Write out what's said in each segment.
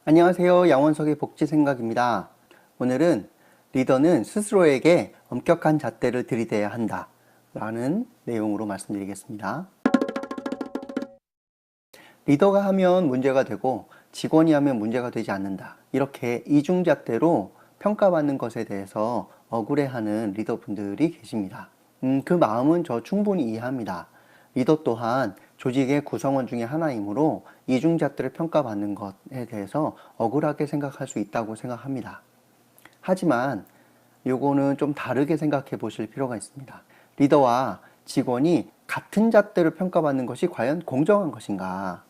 안녕하세요. 양원석의 복지생각입니다. 오늘은 리더는 스스로에게 엄격한 잣대를 들이대야 한다 라는 내용으로 말씀드리겠습니다. 리더가 하면 문제가 되고 직원이 하면 문제가 되지 않는다. 이렇게 이중잣대로 평가받는 것에 대해서 억울해하는 리더분들이 계십니다. 그 마음은 저 충분히 이해합니다. 리더 또한 조직의 구성원 중에 하나이므로 이중잣대를 평가받는 것에 대해서 억울하게 생각할 수 있다고 생각합니다. 하지만 요거는 좀 다르게 생각해 보실 필요가 있습니다. 리더와 직원이 같은 잣대로 평가받는 것이 과연 공정한 것인가?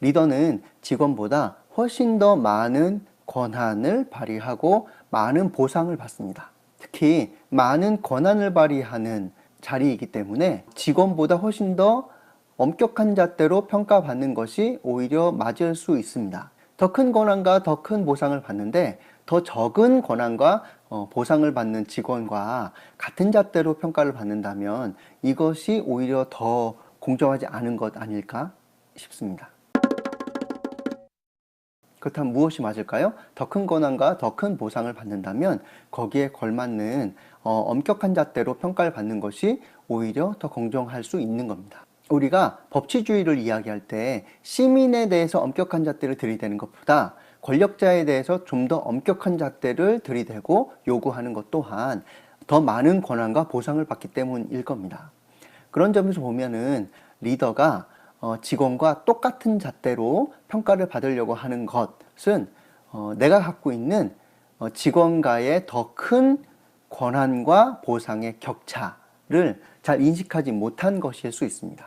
리더는 직원보다 훨씬 더 많은 권한을 발휘하고 많은 보상을 받습니다. 특히 많은 권한을 발휘하는 자리이기 때문에 직원보다 훨씬 더 엄격한 잣대로 평가받는 것이 오히려 맞을 수 있습니다. 더 큰 권한과 더 큰 보상을 받는데 더 적은 권한과 보상을 받는 직원과 같은 잣대로 평가를 받는다면 이것이 오히려 더 공정하지 않은 것 아닐까 싶습니다. 그렇다면 무엇이 맞을까요? 더 큰 권한과 더 큰 보상을 받는다면 거기에 걸맞는 엄격한 잣대로 평가를 받는 것이 오히려 더 공정할 수 있는 겁니다. 우리가 법치주의를 이야기할 때 시민에 대해서 엄격한 잣대를 들이대는 것보다 권력자에 대해서 좀 더 엄격한 잣대를 들이대고 요구하는 것 또한 더 많은 권한과 보상을 받기 때문일 겁니다. 그런 점에서 보면은 리더가 직원과 똑같은 잣대로 평가를 받으려고 하는 것은 내가 갖고 있는 직원과의 더 큰 권한과 보상의 격차를 잘 인식하지 못한 것일 수 있습니다.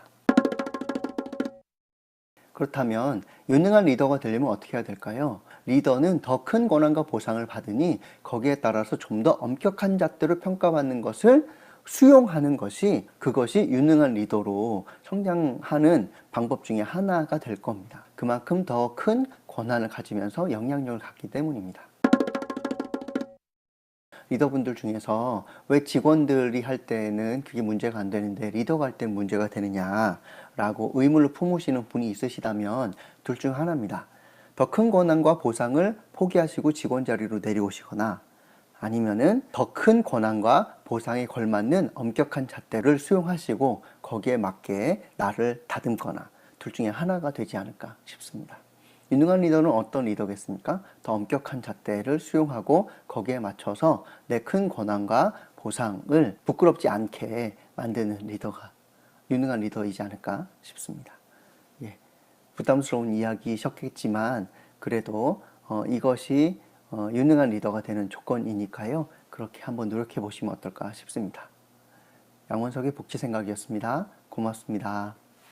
그렇다면 유능한 리더가 되려면 어떻게 해야 될까요? 리더는 더 큰 권한과 보상을 받으니 거기에 따라서 좀 더 엄격한 잣대로 평가받는 것을 수용하는 것이 그것이 유능한 리더로 성장하는 방법 중에 하나가 될 겁니다. 그만큼 더 큰 권한을 가지면서 영향력을 갖기 때문입니다. 리더분들 중에서 왜 직원들이 할 때는 그게 문제가 안 되는데 리더가 할 때는 문제가 되느냐라고 의문을 품으시는 분이 있으시다면 둘 중 하나입니다. 더 큰 권한과 보상을 포기하시고 직원 자리로 내려오시거나 아니면은 더 큰 권한과 보상에 걸맞는 엄격한 잣대를 수용하시고 거기에 맞게 나를 다듬거나 둘 중에 하나가 되지 않을까 싶습니다. 유능한 리더는 어떤 리더겠습니까? 더 엄격한 잣대를 수용하고 거기에 맞춰서 내 큰 권한과 보상을 부끄럽지 않게 만드는 리더가 유능한 리더이지 않을까 싶습니다. 예, 부담스러운 이야기셨겠지만 그래도 이것이 유능한 리더가 되는 조건이니까요. 그렇게 한번 노력해 보시면 어떨까 싶습니다. 양원석의 복지생각이었습니다. 고맙습니다.